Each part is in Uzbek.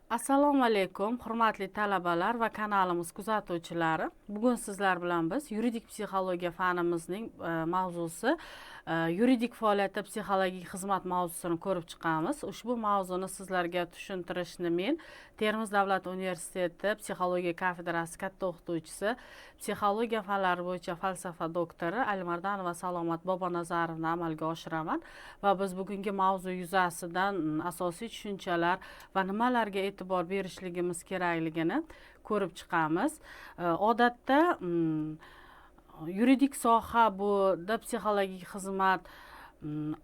Assalomu alaykum, hurmatli talabalar va kanalimiz kuzatuvchilari. Bugun sizlar bilan biz yuridik psixologiya fanimizning mavzusi yuridik faoliyatda psixologik xizmat mavzusini ko'rib chiqamiz. Ushbu mavzuni sizlarga tushuntirishni men Termiz davlat universiteti psixologiya kafedrasi katta o'qituvchisi, psixologiya fanlari bo'yicha falsafa doktori Alimardanova Salomat Bobonazarovna amalga oshiraman va biz bugungi mavzu yuzasidan asosiy tushunchalar va nimalarga e'tibor berishligimiz kerakligini ko'rib chiqamiz. Odatda yuridik soha buda psixologik xizmat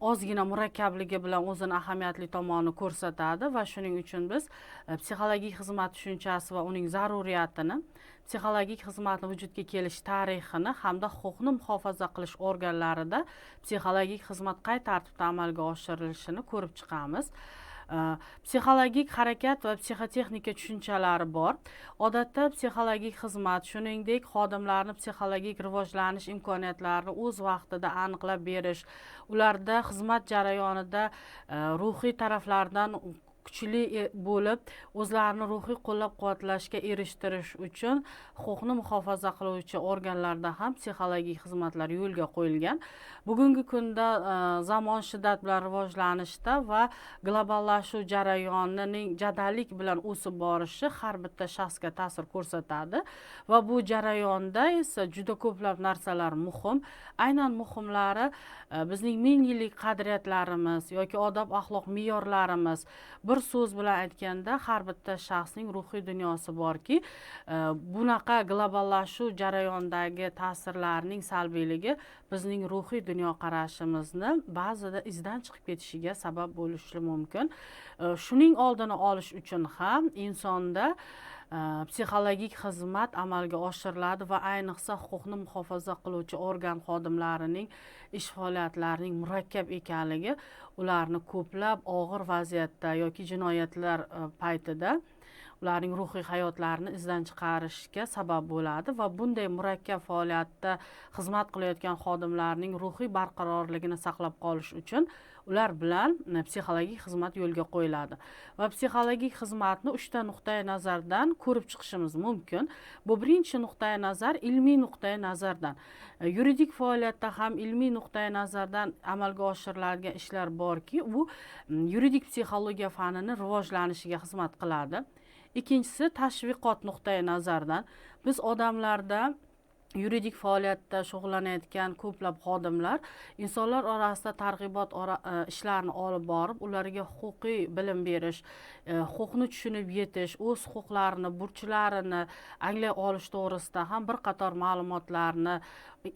ozgina murakkabligi bilan o'zini ahamiyatli tomonini ko'rsatadi va shuning uchun biz psixologik xizmat tushunchasi va uning zaruriyatini, psixologik xizmatni vujudga kelish tarixini hamda huquqni muhofaza qilish organlarida psixologik xizmat qay tartibda amalga oshirilishini ko'rib chiqamiz. Psixologik harakat va psixotexnika tushunchalari bor. Odatda psixologik xizmat, shuningdek xodimlarni psixologik rivojlanish imkoniyatlarini o'z vaqtida aniqlab berish, ularda xizmat jarayonida ruhiy taraflardan kuchli bo'lib, o'zlarini ruhiy qo'llab-quvvatlashga erishtirish uchun huquqni muhofaza qiluvchi organlarda ham psixologik xizmatlar yo'lga qo'yilgan. Bugungi kunda zamon shiddat bilan rivojlanishda va globallashuv jarayonining jadallik bilan o'sib borishi har bitta shaxsga ta'sir ko'rsatadi va bu jarayonda esa juda ko'plab narsalar muhim. Aynan muhimlari bizning ming yillik qadriyatlarimiz yoki odob axloq me'yorlarimiz. Bir so'z bilan aytganda har bitta shaxsning ruhiy dunyosi borki, bunaqa globallashuv jarayonidagi ta'sirlarning salbiyligi bizning ruhiy dunyoqarashimizni ba'zida izdan chiqib ketishiga sabab bo'lishi mumkin. Shuning oldini olish uchun ham insonda psixologik xizmat amalga oshiriladi va ayniqsa huquqni muhofaza qiluvchi organ xodimlarining ish faoliyatlarining murakkab ekanligi ularni ko'plab og'ir vaziyatda yoki jinoyatlar paytida ularning ruhiy hayotlarini izdan chiqarishga sabab bo'ladi va bunday murakkab faoliyatda xizmat qilayotgan xodimlarning ruhiy barqarorligini saqlab qolish uchun ular bilan psixologik xizmat yo'lga qo'yiladi va psixologik xizmatni 3 ta nuqtai nazardan ko'rib chiqishimiz mumkin. Bu birinchi nuqtai nazar ilmiy nuqtai nazardan. Yuridik faoliyatda ham ilmiy nuqtai nazardan amalga oshiriladigan ishlar borki, bu yuridik psixologiya fanini rivojlanishiga xizmat qiladi. Ikkinchisi tashviqot nuqtai nazardan. Biz odamlarda yuridik faoliyatda shug'ullanayotgan ko'plab xodimlar insonlar orasida targ'ibot ishlarini olib borib, ularga huquqiy bilim berish, huquqni tushunib yetish, o'z huquqlarini, burchlarini anglay olish to'g'risida ham bir qator ma'lumotlarni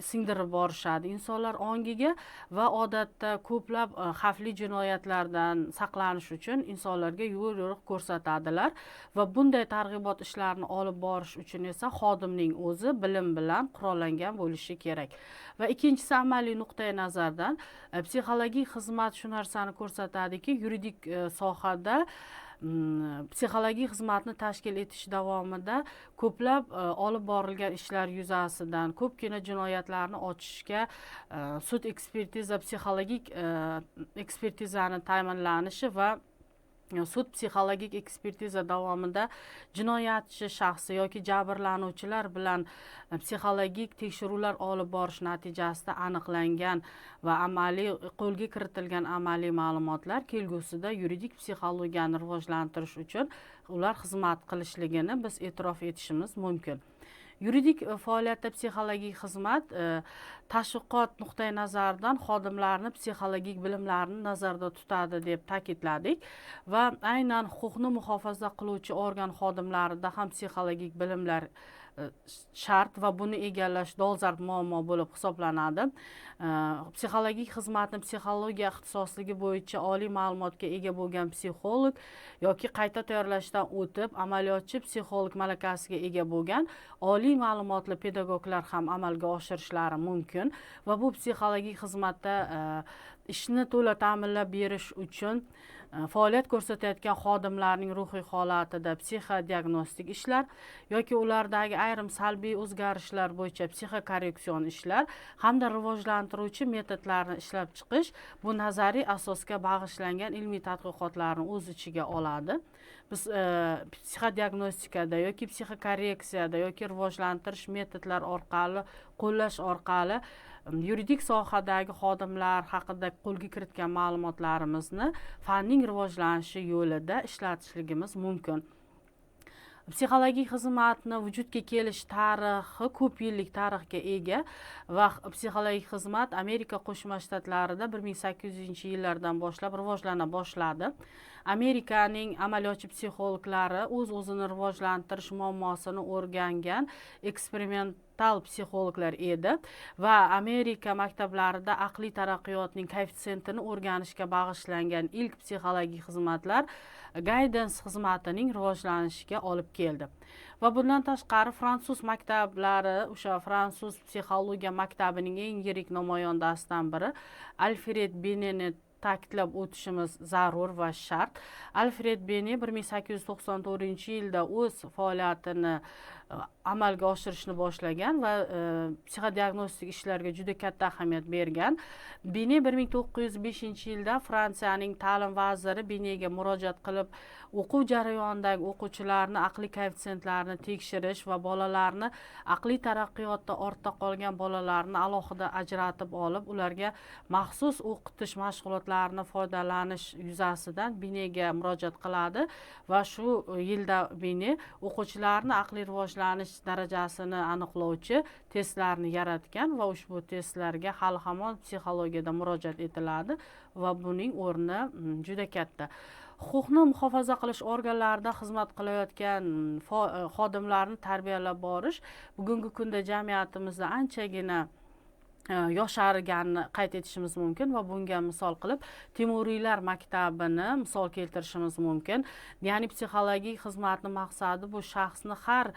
singdirib borishadi insonlar ongiga va odatda ko'plab xavfli jinoyatlardan saqlanish uchun insonlarga yo'l yo'riq ko'rsatadilar va bunday targ'ibot ishlarini olib borish uchun esa xodimning o'zi bilim bilan qurollangan bo'lishi kerak. Va ikkinchisi amaliy nuqtai nazardan psixologik xizmat shu narsani ko'rsatadiki, yuridik sohada psixologik xizmatni tashkil etish davomida ko'plab olib borilgan ishlar yuzasidan ko'pgina jinoyatlarni ochishga sud ekspertiza, psixologik ekspertizani ta'minlanishi va sud psixologik ekspertiza davomida jinoyatchi shaxsi yoki jabrlanuvchilar bilan psixologik tekshiruvlar olib borish natijasida aniqlangan va amaliy qo'lga kiritilgan amaliy ma'lumotlar kelgusida yuridik psixologiyani rivojlantirish uchun ular xizmat qilishligini biz e'tirof etishimiz mumkin. Yuridik faoliyatda psixologik xizmat tashviqot nuqtai nazaridan xodimlarni psixologik bilimlarini nazarda tutadi deb ta'kidladik va aynan huquqni muhofaza qiluvchi organ xodimlarida ham psixologik bilimlar shart va buni egallash dolzarb muammo bo'lib hisoblanadi. Psixologik xizmatni psixologiya ixtisosligi bo'yicha oliy ma'lumotga ega bo'lgan psixolog yoki qayta tayyorlashdan o'tib amaliyotchi psixolog malakasiga ega bo'lgan oliy ma'lumotli pedagoglar ham amalga oshirishlari mumkin va bu psixologik xizmatda ishni to'la ta'minlab berish uchun faoliyat ko'rsatayotgan xodimlarning ruhiy holatida psixodiagnostik ishlar yoki ulardagi ayrim salbiy o'zgarishlar bo'yicha psixokorreksion ishlar hamda rivojlantiruvchi metodlarni ishlab chiqish bu nazariy asosga bag'ishlangan ilmiy tadqiqotlarni o'z ichiga oladi. Biz psixodiagnostikada yoki psixokorreksiyada yoki rivojlantirish metodlar orqali qo'llash orqali yuridik sohadagi xodimlar haqida qo'lga kiritgan ma'lumotlarimizni fanning rivojlanishi yo'lida ishlatishligimiz mumkin. Psixologik xizmatni vujudga kelish tarixi ko'p yillik tarixga ega va psixologik xizmat Amerika Qo'shma Shtatlarida 1800-yillardan boshlab rivojlana boshladi. Amerikaning amaliyotchi psixologlari o'z-o'zini rivojlantirish muammosini o'rgangan eksperimental psixologlar edi va Amerika maktablarida aqliy taraqqiyotning koeffitsiyentini o'rganishga bag'ishlangan ilk psixologik xizmatlar guidance xizmatining rivojlanishiga olib keldi. Va bundan tashqari fransuz maktablari, o'sha fransuz psixologiya maktabining eng yirik namoyandasidan biri Alfred Bineni ta'kidlab o'tishimiz zarur va shart. Alfred Bine 1894-yilda o'z faoliyatini amalga oshirishni boshlagan va psixodiagnostik ishlarga juda katta ahamiyat bergan. Bine 1905-yilda Fransiyaning ta'lim vaziri Binega murojaat qilib, o'quv jarayonidagi o'quvchilarni aqliy koeffitsiyentlarini tekshirish va bolalarni aqliy taraqqiyotda ortda qolgan bolalarni alohida ajratib olib, ularga maxsus o'qitish mashg'ulotlarini foydalanish yuzasidan Binega murojaat qiladi va shu yilda Bine o'quvchilarni aqliy rivojlanish darajasini aniqlovchi testlarni yaratgan va ushbu testlarga hali hamon psixologiyada murojaat etiladi va buning o'rni juda katta. Huquqni muhofaza qilish organlarida xizmat qilayotgan xodimlarni tarbiyalab borish bugungi kunda jamiyatimizda anchagina yosharganini qayd etishimiz mumkin va bunga misol qilib Temuriylar maktabini misol keltirishimiz mumkin. Ya'ni psixologik xizmatning maqsadi bu shaxsni har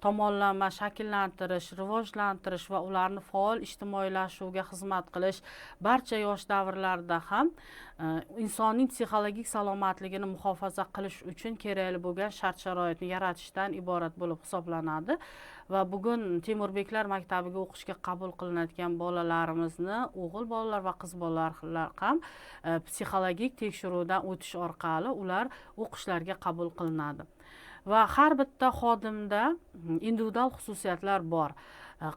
tomonlama shakllantirish, rivojlantirish va ularni faol ijtimoiylashuvga xizmat qilish, barcha yosh davrlarda ham insonning psixologik salomatligini muhofaza qilish uchun kerakli bo'lgan shart-sharoitni yaratishdan iborat bo'lib hisoblanadi. Va bugun Temurbeklar maktabiga o'qishga qabul qilinadigan bolalarimizni o'g'il bolalar va qiz bolalar ham psixologik tekshiruvdan o'tish orqali ular o'qishlarga qabul qilinadi. Va har bitta xodimda individual xususiyatlar bor,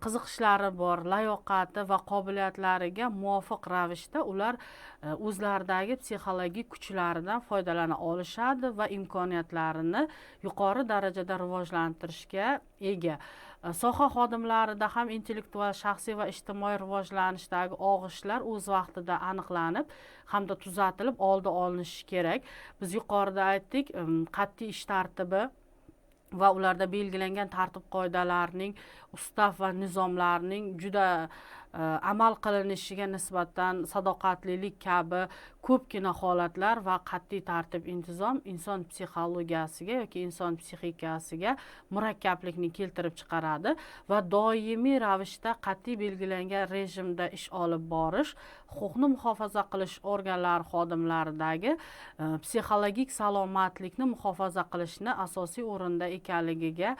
qiziqishlari bor, layoqati va qobiliyatlariga muvofiq ravishda ular o'zlaridagi psixologik kuchlaridan foydalana olishadi va imkoniyatlarini yuqori darajada rivojlantirishga ega. Soha xodimlarida ham intellektual, shaxsiy va ijtimoiy rivojlanishdagi og'ishlar o'z vaqtida aniqlanib hamda tuzatilib oldi olinishi kerak. Biz yuqorida aytdik, qat'iy ish tartibi va ularda belgilangan tartib qoidalarining, ustav va nizomlarning juda amal qilinishiga nisbatan sadoqatlilik kabi ko'pgina holatlar va qat'iy tartib intizom inson psixologiyasiga yoki inson psixikasiga murakkablikni keltirib chiqaradi va doimiy ravishda qat'iy belgilangan rejimda ish olib borish huquqni muhofaza qilish organlari xodimlaridagi psixologik salomatlikni muhofaza qilishni asosiy o'rinda ekanligiga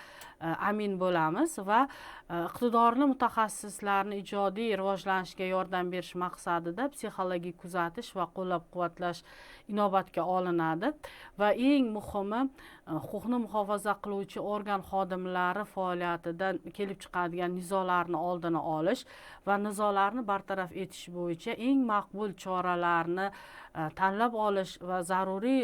amin bo'lamiz va iqtidorli mutaxassislarni ijodiy rivojlanishiga yordam berish maqsadida psixologik kuzatish va qo'llab-quvvatlash inobatga olinadi va eng muhimi huquqni muhofaza qiluvchi organ xodimlari faoliyatidan kelib chiqadigan nizolarni oldini olish va nizolarni bartaraf etish bo'yicha eng maqbul choralarni tanlab olish va zaruriy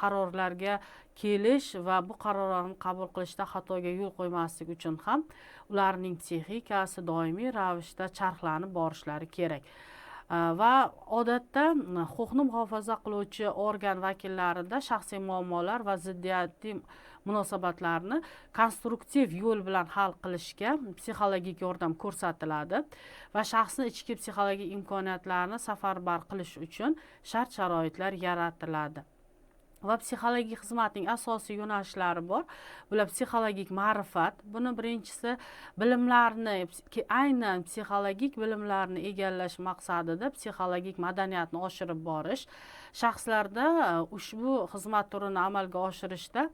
qarorlarga kelish va bu qarorlarni qabul qilishda xatoga yo'l qo'ymaslik uchun ham ularning psixikasi doimiy ravishda charxlanib borishlari kerak. Va odatda huquqni muhofaza qiluvchi organ vakillarida shaxsiy muammolar va ziddiyatli munosabatlarni konstruktiv yo'l bilan hal qilishga psixologik yordam ko'rsatiladi va shaxsni ichki psixologik imkoniyatlarini safarbar qilish uchun shart-sharoitlar yaratiladi. Va psixologik xizmatning asosiy yo'nalishlari bor. Bular psixologik ma'rifat. Buni birinchisi bilimlarni, aynan psixologik bilimlarni egallash maqsadida psixologik madaniyatni oshirib borish. shaxslarda ushbu xizmat turini amalga oshirishda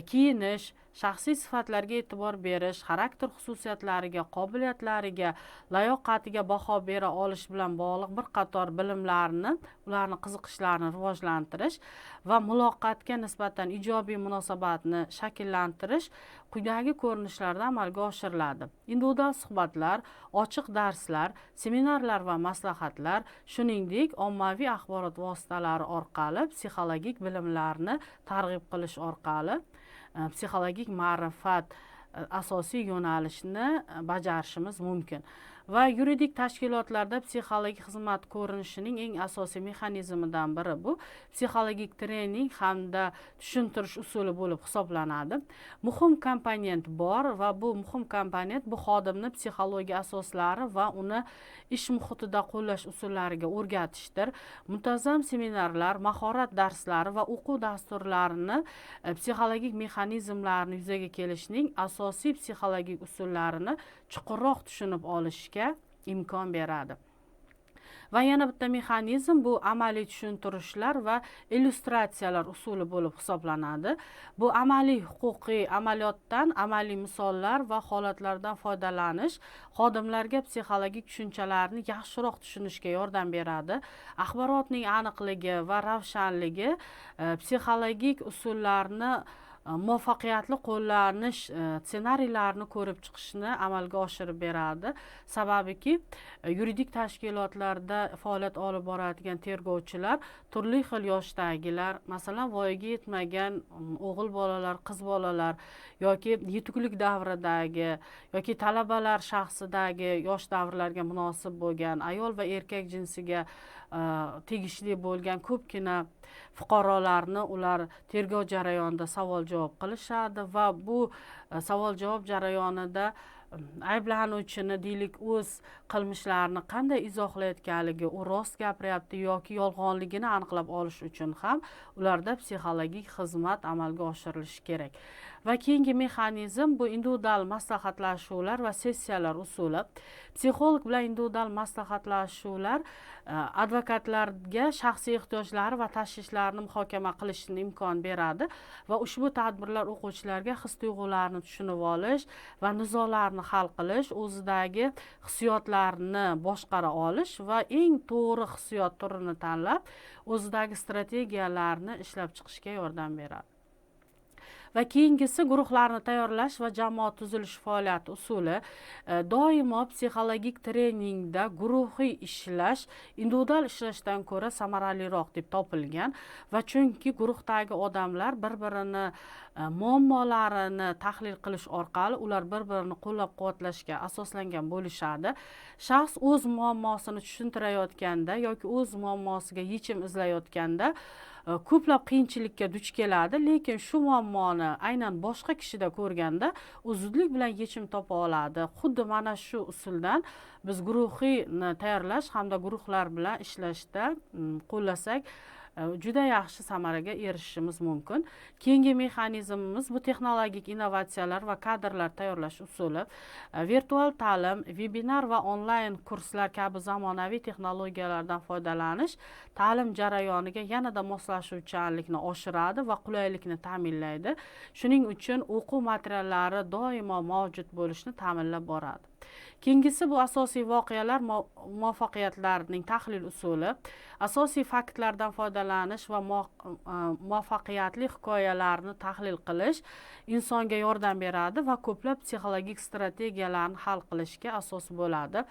kiyinish, shaxsiy sifatlarga e'tibor berish, xarakter xususiyatlariga, qobiliyatlariga, layoqatiga baho bera olish bilan bog'liq bir qator bilimlarni, ularni qiziqishlarini rivojlantirish va muloqotga nisbatan ijobiy munosabatni shakllantirish quyidagi ko'rinishlarda amalga oshiriladi. Individual suhbatlar, ochiq darslar, seminarlar va maslahatlar, shuningdek ommaviy axborot vositalari orqali psixologik bilimlarni targ'ib qilish orqali psixologik ma'rifat asosiy yo'nalishni bajarishimiz mumkin. Va yuridik tashkilotlarda psixologik xizmat ko'rinishining eng asosiy mexanizmidan biri bu psixologik trening hamda tushuntirish usuli bo'lib hisoblanadi. Muhim komponent bor va bu muhim komponent bu xodimni psixologiya asoslari va uni ish muhitida qo'llash usullariga o'rgatishdir. Muntazam seminarlar, mahorat darslari va o'quv dasturlarini psixologik mexanizmlarni yuzaga kelishning asosiy psixologik usullarini chuqurroq tushunib olishga imkon beradi. Va yana bitta mexanizm bu amaliy tushuntirishlar va illyustratsiyalar usuli bo'lib hisoblanadi. Bu amaliy huquqiy amaliyotdan amaliy misollar va holatlardan foydalanish xodimlarga psixologik tushunchalarni yaxshiroq tushunishga yordam beradi. Axborotning aniqligi va ravshanligi psixologik usullarni muvaffaqiyatli qo'llanish ssenariylarini ko'rib chiqishni amalga oshirib beradi. Sababiki yuridik tashkilotlarda faoliyat olib boradigan tergovchilar turli xil yoshdagilar, masalan voyaga yetmagan o'g'il bolalar, qiz bolalar yoki yetuklik davridagi yoki talabalar shaxsidagi yosh davrlarga munosib bo'lgan ayol va erkak jinsiga tegishli bo'lgan ko'pgina fuqarolarni ular tergov jarayonida savol javob qilishadi va bu savol javob jarayonida ayblanuvchini deylik o'z qilmishlarini qanday izohlayotganligi, u rost gapiryapti yoki yolg'onligini aniqlab olish uchun ham ularda psixologik xizmat amalga oshirilishi kerak. Va keyingi mexanizm bu individual maslahatlashuvlar va sessiyalar usuli. Psixolog bilan individual maslahatlashuvlar advokatlarga shaxsiy ehtiyojlari va tashvishlarini muhokama qilishni imkon beradi va ushbu tadbirlar o'quvchilarga his-tuyg'ularni tushunib olish va nizolarni hal qilish, o'zidagi hissiyotlarni boshqara olish va eng to'g'ri hissiyot turini tanlab, o'zidagi strategiyalarni ishlab chiqishga yordam beradi. Va keyingisi guruhlarni tayyorlash va jamoat tuzilish faoliyati usuli. Doimo psixologik treningda guruhiy ishlash individual ishlashdan ko'ra samaraliroq deb topilgan va chunki guruhdagi odamlar bir-birini muammolarini tahlil qilish orqali ular bir-birini qo'llab-quvvatlashga asoslangan bo'lishadi. Shaxs o'z muammosini tushuntirayotganda yoki o'z muammosiga yechim izlayotganda ko'plab qiyinchilikka duch keladi, lekin shu muammoni aynan boshqa kishida ko'rganda u zudlik bilan yechim topa oladi. Xuddi mana shu usuldan biz guruhiyni tayyorlash hamda guruhlar bilan ishlashda qo'llasak juda yaxshi samaraga erishishimiz mumkin. Keyingi mexanizmimiz bu texnologik innovatsiyalar va kadrlar tayyorlash usuli. Virtual ta'lim, webinar va onlayn kurslar kabi zamonaviy texnologiyalardan foydalanish ta'lim jarayoniga yanada moslashuvchanlikni oshiradi va qulaylikni ta'minlaydi. Shuning uchun o'quv materiallari doimo mavjud bo'lishini ta'minlab boradi. Keyingisi bu asosiy voqealar muvaffaqiyatlarning tahlil usuli. Asosiy faktlardan foydalanish va muvaffaqiyatli hikoyalarni tahlil qilish insonga yordam beradi va ko'plab psixologik strategiyalarni hal qilishga asos bo'ladi.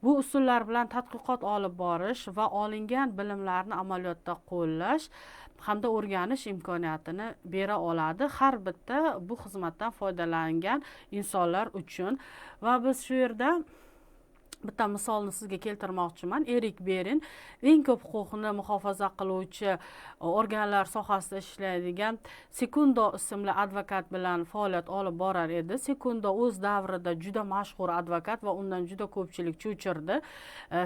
Bu usullar bilan tadqiqot olib borish va olingan bilimlarni amaliyotda qo'llash hamda o'rganish imkoniyatini bera oladi har bitta bu xizmatdan foydalangan insonlar uchun. Va biz shu yerda bitta misolni sizga keltirmoqchiman. Erik Berin eng ko'p huquqni muhofaza qiluvchi organlar sohasida ishlaydigan Sekundo ismli advokat bilan faoliyat olib borar edi. Sekundo o'z davrida juda mashhur advokat va undan juda ko'pchilik cho'chirdi.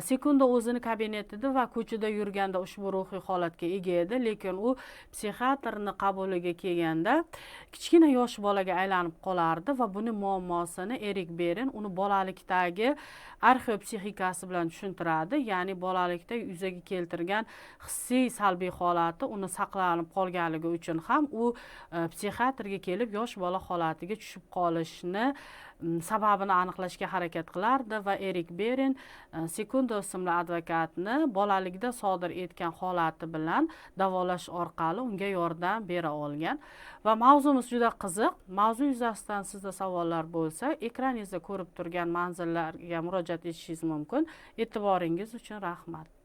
Sekundo o'zini kabinetida va ko'chada yurganda ushbu ruhiy holatga ega edi, lekin u psixiatrni qabuliga kelganda kichkina yosh bolaga aylanib qolardi va buni muammosini Erik Berin uni bolalikdagi psixikasi bilan tushuntiradi, ya'ni bolalikda yuzaga keltirgan hissiy salbiy holati uni saqlanib qolganligi uchun ham u psixiatrga kelib yosh bola holatiga tushib qolishni sababini aniqlashga harakat qilardi va Erik Beren Sekundo ismli advokatni bolaligida sodir etgan holati bilan davolash orqali unga yordam bera olgan. Va mavzumiz juda qiziq. Mavzu yuzasidan sizda savollar bo'lsa, ekraningizda ko'rib turgan manzillarga murojaat etishingiz mumkin. E'tiboringiz uchun rahmat.